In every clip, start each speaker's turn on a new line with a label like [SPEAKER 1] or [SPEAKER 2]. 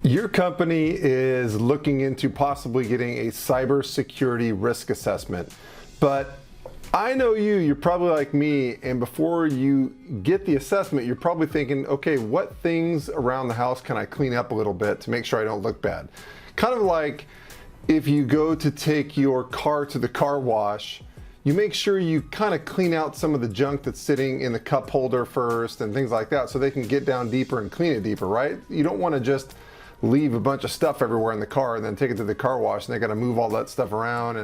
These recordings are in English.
[SPEAKER 1] Your company is looking into possibly getting a cybersecurity risk assessment, but I know you're probably like me, and before you get the assessment, you're probably thinking, okay, what things around the house can I clean up a little bit to make sure I don't look bad? Kind of like if you go to take your car to the car wash, you make sure you kind of clean out some of the junk that's sitting in the cup holder first and things like that so they can get down deeper and clean it deeper, right? You don't want to just leave a bunch of stuff everywhere in the car and then take it to the car wash and they got to move all that stuff around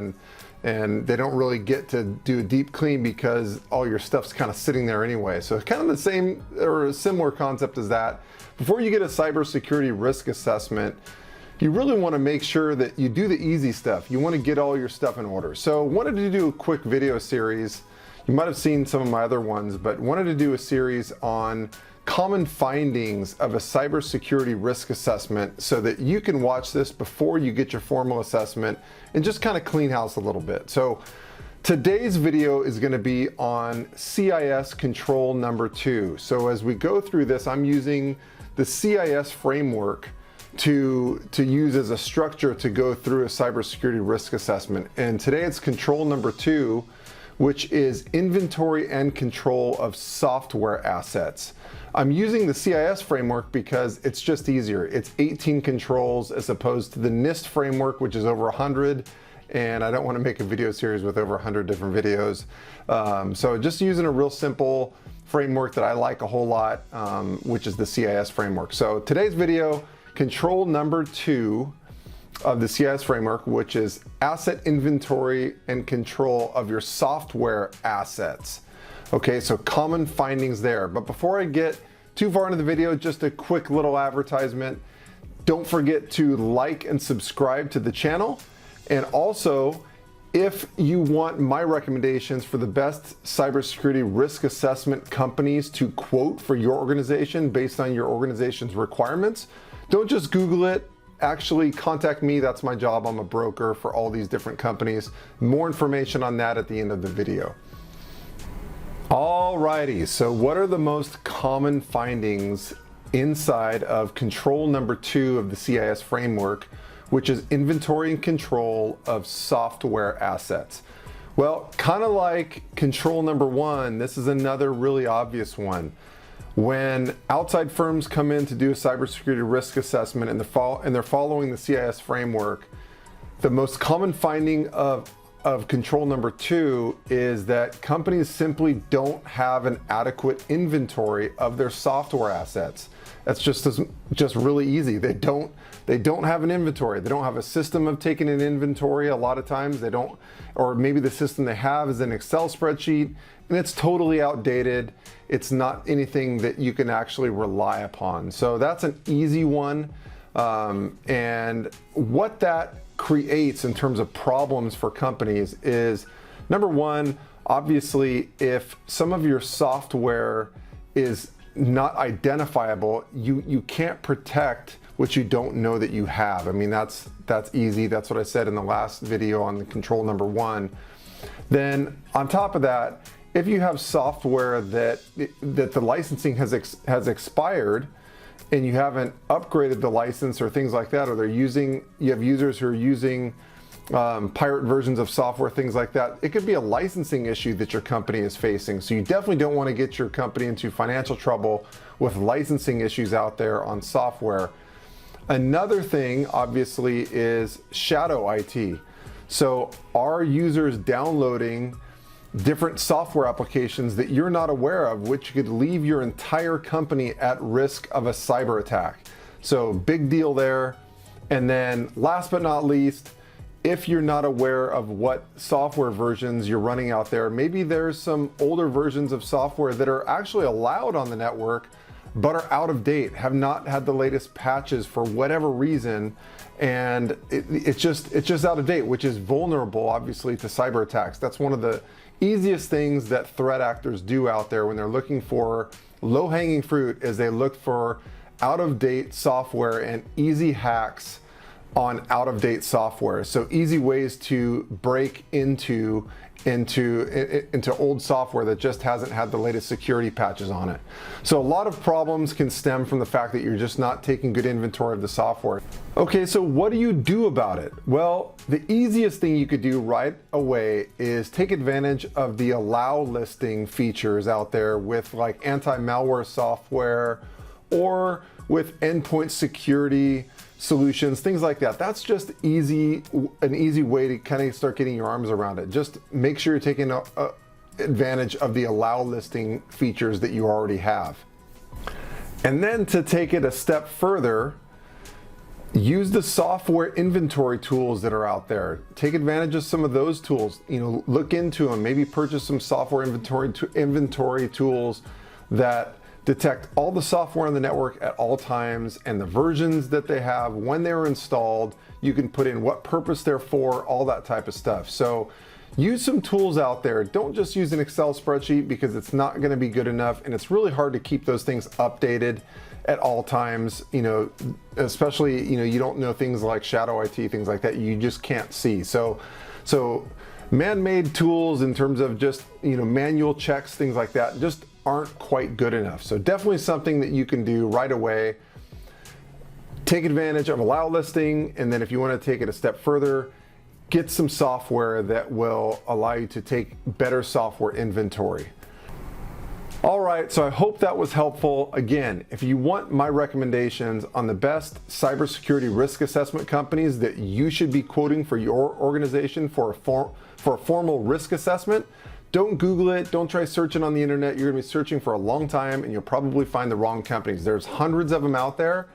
[SPEAKER 1] and they don't really get to do a deep clean because all your stuff's kind of sitting there anyway. So kind of the same or a similar concept as that. Before you get a cybersecurity risk assessment, you really want to make sure that you do the easy stuff. You want to get all your stuff in order. So wanted to do a quick video series. You might have seen some of my other ones, but wanted to do a series on common findings of a cybersecurity risk assessment so that you can watch this before you get your formal assessment and just kind of clean house a little bit. So today's video is going to be on CIS control number 2. So as we go through this, I'm using the CIS framework to use as a structure to go through a cybersecurity risk assessment. And today it's control number 2, which is inventory and control of software assets. I'm using the CIS framework because it's just easier. It's 18 controls as opposed to the NIST framework, which is over 100. And I don't want to make a video series with over 100 different videos. So just using a real simple framework that I like a whole lot, which is the CIS framework. So today's video, control number 2 of the CIS framework, which is asset inventory and control of your software assets. Okay, so common findings there. But before I get too far into the video, just a quick little advertisement. Don't forget to like and subscribe to the channel. And also, if you want my recommendations for the best cybersecurity risk assessment companies to quote for your organization based on your organization's requirements, don't just Google it. Actually contact me. That's my job. I'm a broker for all these different companies. More information on that at the end of the video. Alrighty, so what are the most common findings inside of control number 2 of the CIS framework, which is inventory and control of software assets? Well, kind of like control number 1, this is another really obvious one. When outside firms come in to do a cybersecurity risk assessment and they're following the CIS framework, the most common finding of control number 2 is that companies simply don't have an adequate inventory of their software assets. That's just really easy. They don't have an inventory. They don't have a system of taking an inventory. A lot of times they don't, or maybe the system they have is an Excel spreadsheet and it's totally outdated. It's not anything that you can actually rely upon. So that's an easy one. And what that creates in terms of problems for companies is, number 1, obviously, if some of your software is not identifiable, you can't protect what you don't know that you have. I mean, that's easy. That's what I said in the last video on the control number 1. Then on top of that, if you have software that the licensing has expired and you haven't upgraded the license or things like that, or you have users who are using pirate versions of software, things like that, it could be a licensing issue that your company is facing. So you definitely don't want to get your company into financial trouble with licensing issues out there on software. Another thing, obviously, is shadow IT. So are users downloading different software applications that you're not aware of, which could leave your entire company at risk of a cyber attack? So big deal there. And then last but not least, if you're not aware of what software versions you're running out there, maybe there's some older versions of software that are actually allowed on the network but are out of date, have not had the latest patches for whatever reason, and it's just out of date, which is vulnerable, obviously, to cyber attacks. That's one of the easiest things that threat actors do out there when they're looking for low-hanging fruit, is they look for out-of-date software and easy hacks on out-of-date software. So easy ways to break into into old software that just hasn't had the latest security patches on it. So a lot of problems can stem from the fact that you're just not taking good inventory of the software. Okay, so what do you do about it? Well, the easiest thing you could do right away is take advantage of the allow listing features out there with like anti-malware software or with endpoint security solutions, things like that. That's just an easy way to kind of start getting your arms around it. Just make sure you're taking advantage of the allow listing features that you already have. And then to take it a step further, use the software inventory tools that are out there. Take advantage of some of those tools. Look into them. Maybe purchase some software inventory tools that detect all the software on the network at all times and the versions that they have, when they were installed. You can put in what purpose they're for, all that type of stuff. So use some tools out there. Don't just use an Excel spreadsheet, because it's not going to be good enough, and it's really hard to keep those things updated at all times. Especially you don't know things like shadow IT, things like that. You just can't see. So man-made tools in terms of just manual checks, things like that, just aren't quite good enough. So definitely something that you can do right away. Take advantage of allow listing, and then if you want to take it a step further, get some software that will allow you to take better software inventory. All right, so I hope that was helpful. Again, if you want my recommendations on the best cybersecurity risk assessment companies that you should be quoting for your organization for a formal risk assessment, don't Google it. Don't try searching on the internet. You're gonna be searching for a long time and you'll probably find the wrong companies. There's hundreds of them out there,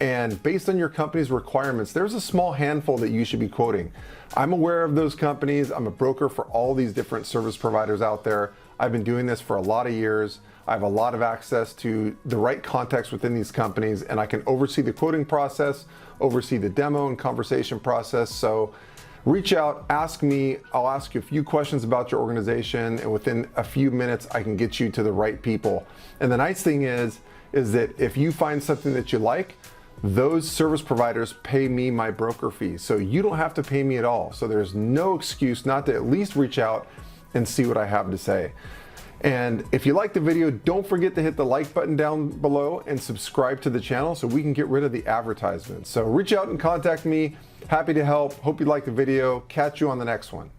[SPEAKER 1] and based on your company's requirements, there's a small handful that you should be quoting. I'm aware of those companies. I'm a broker for all these different service providers out there. I've been doing this for a lot of years. I have a lot of access to the right contacts within these companies, and I can oversee the quoting process, oversee the demo and conversation process. So reach out, ask me. I'll ask you a few questions about your organization, and within a few minutes, I can get you to the right people. And the nice thing is that if you find something that you like, those service providers pay me my broker fees. So you don't have to pay me at all. So there's no excuse not to at least reach out and see what I have to say. And if you like the video, don't forget to hit the like button down below and subscribe to the channel so we can get rid of the advertisements. So reach out and contact me. Happy to help. Hope you liked the video. Catch you on the next one.